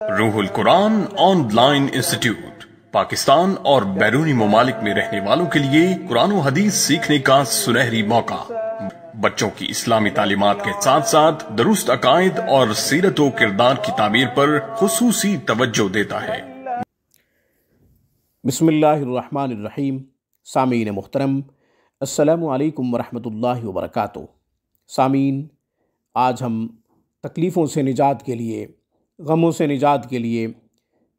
روح القرآن on line institute Pakistan اور بیرونی ممالک میں رہنے والوں کے لیے قرآن و حدیث سیکھنے کا سنہری موقع۔ بچوں کی اسلامی تعلیمات کے ساتھ ساتھ درست عقائد اور سیرت و کردار کی تعمیر پر خصوصی توجہ دیتا ہے۔ بسم اللہ الرحمن الرحیم۔ سامعین محترم، السلام علیکم ورحمۃ اللہ وبرکاتہ۔ سامعین، آج ہم تکلیفوں سے نجات کے لیے، غموں سے نجات کے لیے،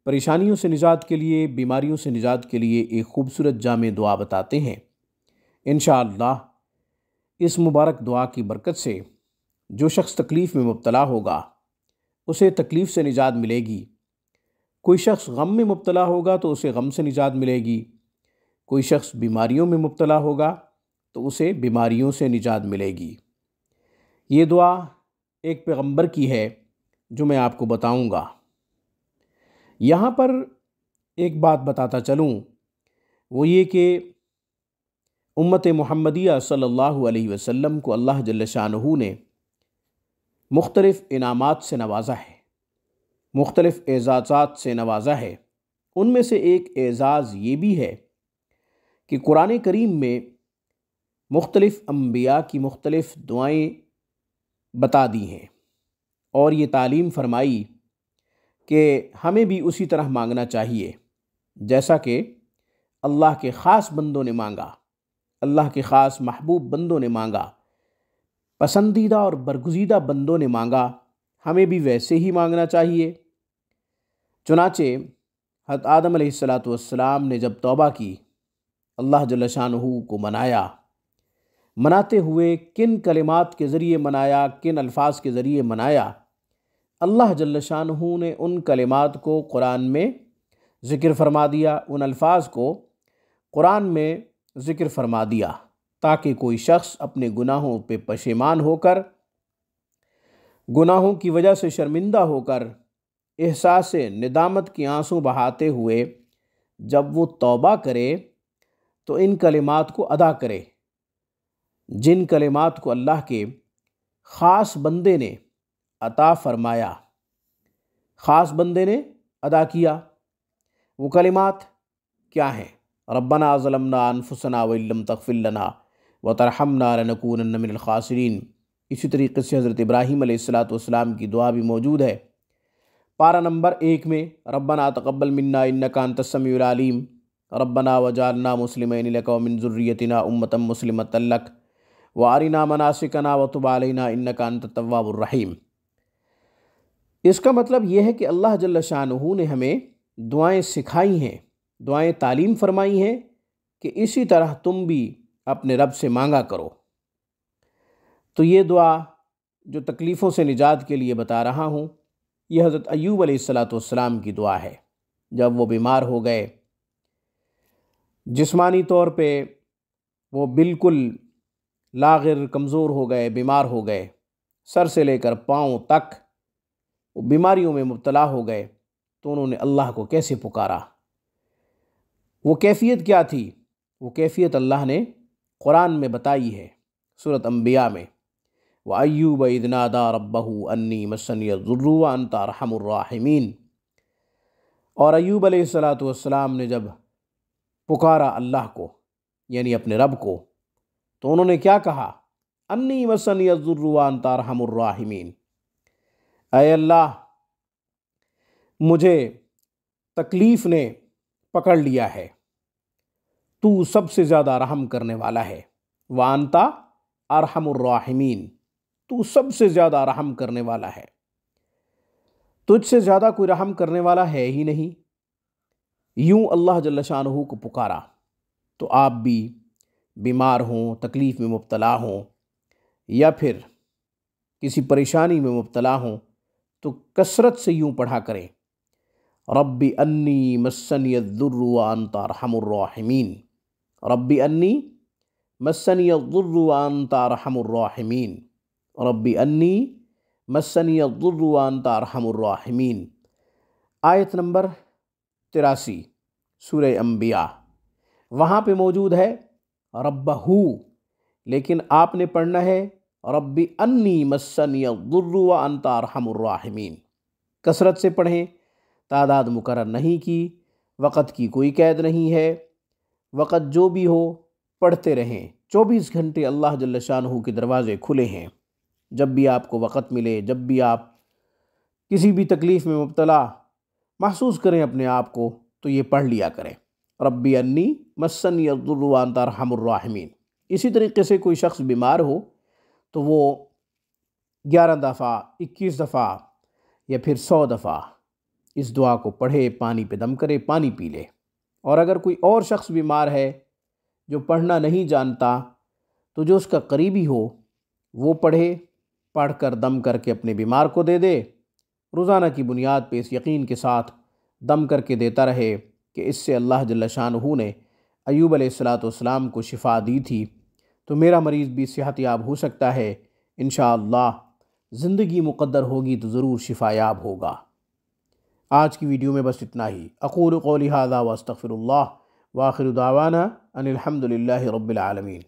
پریشانیوں سے نجات کے لیے، بیماریوں سے نجات کے لیے ایک خوبصورت جامع دعا بتاتے ہیں۔ انشاءاللہ اس مبارک دعا کی برکت سے جو شخص تکلیف میں مبتلا ہوگا اسے تکلیف سے نجات ملے گی۔ کوئی شخص غم میں مبتلا ہوگا تو اسے غم سے نجات ملے گی۔ کوئی شخص بیماریوں میں مبتلا ہوگا تو اسے بیماریوں سے نجات ملے گی۔ یہ دعا ایک پیغمبر کی ہے جو میں آپ کو بتاؤں گا۔ یہاں پر ایک بات بتاتا چلوں، وہ یہ کہ امت محمدیہ صلی اللہ علیہ وسلم کو اللہ جل شانہ نے مختلف انعامات سے نوازا ہے، مختلف اعزازات سے نوازا ہے۔ ان میں سے ایک اعزاز یہ بھی ہے کہ قرآن کریم میں مختلف انبیاء کی مختلف دعائیں بتا دی ہیں، اور یہ تعلیم فرمائی کہ ہمیں بھی اسی طرح مانگنا چاہیے جیسا کہ اللہ کے خاص بندوں نے مانگا، اللہ کے خاص محبوب بندوں نے مانگا، پسندیدہ اور برگزیدہ بندوں نے مانگا، ہمیں بھی ویسے ہی مانگنا چاہیے۔ چنانچہ حضرت آدم علیہ السلام نے جب توبہ کی، اللہ جل شانہ کو منایا۔ مناتے ہوئے کن کلمات کے ذریعے منایا، کن الفاظ کے ذریعے منایا؟ اللہ جل شانہ نے ان کلمات کو قرآن میں ذکر فرما دیا، ان الفاظ کو قرآن میں ذکر فرما دیا، تاکہ کوئی شخص اپنے گناہوں پہ پشیمان ہو کر، گناہوں کی وجہ سے شرمندہ ہو کر، احساس ندامت کی آنسو بہاتے ہوئے جب وہ توبہ کرے تو ان کلمات کو ادا کرے، جن کلمات کو اللہ کے خاص بندے نے عطا فرمایا، خاص بندے نے ادا کیا۔ وہ کلمات کیا ہیں؟ ربنا ظلمنا انفسنا وان لم تغفر لنا وترحمنا لنکونن من الخاسرین۔ اسی طریقے سے حضرت ابراہیم علیہ السلام کی دعا بھی موجود ہے۔ پارہ نمبر 1 میں ربنا تقبل منا انک انت السمیع العلیم، ربنا وجعلنا مسلمین لک ومن ذریتنا امۃ مسلمۃ لک وارنا مناسکنا وتب علینا انک انت التواب الرحیم۔ اس کا مطلب یہ ہے کہ اللہ جل شانہ نے ہمیں دعائیں سکھائی ہیں، دعائیں تعلیم فرمائی ہیں کہ اسی طرح تم بھی اپنے رب سے مانگا کرو۔ تو یہ دعا جو تکلیفوں سے نجات کے لیے بتا رہا ہوں، یہ حضرت ایوب علیہ السلام کی دعا ہے۔ جب وہ بیمار ہو گئے، جسمانی طور پہ وہ بالکل لاغر، کمزور ہو گئے، بیمار ہو گئے، سر سے لے کر پاؤں تک وہ بیماریوں میں مبتلا ہو گئے، تو انہوں نے اللہ کو کیسے پکارا؟ وہ کیفیت کیا تھی؟ وہ کیفیت اللہ نے قرآن میں بتائی ہے، سورۃ انبیاء میں۔ وَأَيُّوبَ إِذْ نَادَىٰ رَبَّهُ أَنِّي مَسَّنِيَ الضُّرُّ وَأَنْتَ أَرْحَمُ الرَّاحِمِينَ۔ اور ایوب علیہ السلام نے جب پکارا اللہ کو، یعنی اپنے رب کو، تو انہوں نے کیا کہا؟ انی مسنی الضر وانت ارحم الراحمین۔ اے اللہ، مجھے تکلیف نے پکڑ لیا ہے، تو سب سے زیادہ رحم کرنے والا ہے۔ وانت ارحم الراحمین، تو سب سے زیادہ رحم کرنے والا ہے، تجھ سے زیادہ کوئی رحم کرنے والا ہے ہی نہیں۔ یوں اللہ جل شانہ کو پکارا۔ تو آپ بھی بیمار ہوں، تکلیف میں مبتلا ہوں، یا پھر کسی پریشانی میں مبتلا ہوں، تو کثرت سے یوں پڑھا کریں، رب انی مسنی الضر وانت ارحم الراحمین، رب انی مسنی الضر وانت ارحم الراحمین، رب انی مسنی الضر وانت ارحم الراحمین۔ آیت نمبر 83 سورہ انبیاء، وہاں پہ موجود ہے ربہ، لیکن آپ نے پڑھنا ہے رب انی مسنی الضر وانت ارحم الراحمین۔ کثرت سے پڑھیں، تعداد مقرر نہیں کی، وقت کی کوئی قید نہیں ہے، وقت جو بھی ہو پڑھتے رہیں۔ 24 گھنٹے اللہ جل شانہ کے دروازے کھلے ہیں۔ جب بھی آپ کو وقت ملے، جب بھی آپ کسی بھی تکلیف میں مبتلا محسوس کریں اپنے آپ کو، تو یہ پڑھ لیا کریں، ربی انی مسنی الضر وانت ارحم الراحمین۔ اسی طریقے سے کوئی شخص بیمار ہو تو وہ 11 دفعہ، 21 دفعہ یا پھر 100 دفعہ اس دعا کو پڑھے، پانی پہ دم کرے، پانی پی لے۔ اور اگر کوئی اور شخص بیمار ہے جو پڑھنا نہیں جانتا، تو جو اس کا قریبی ہو وہ پڑھے، پڑھ کر دم کر کے اپنے بیمار کو دے دے۔ روزانہ کی بنیاد پہ اس یقین کے ساتھ دم کر کے دیتا رہے کہ اس سے اللہ جل شانہ نے ایوب علیہ السلام کو شفا دی تھی، تو میرا مریض بھی صحت یاب ہو سکتا ہے۔ انشاءاللہ زندگی مقدر ہوگی تو ضرور شفا یاب ہوگا۔ آج کی ویڈیو میں بس اتنا ہی۔ اقول قولی ھذا واستغفر اللہ، وآخر دعوانا ان الحمد للہ رب العالمین۔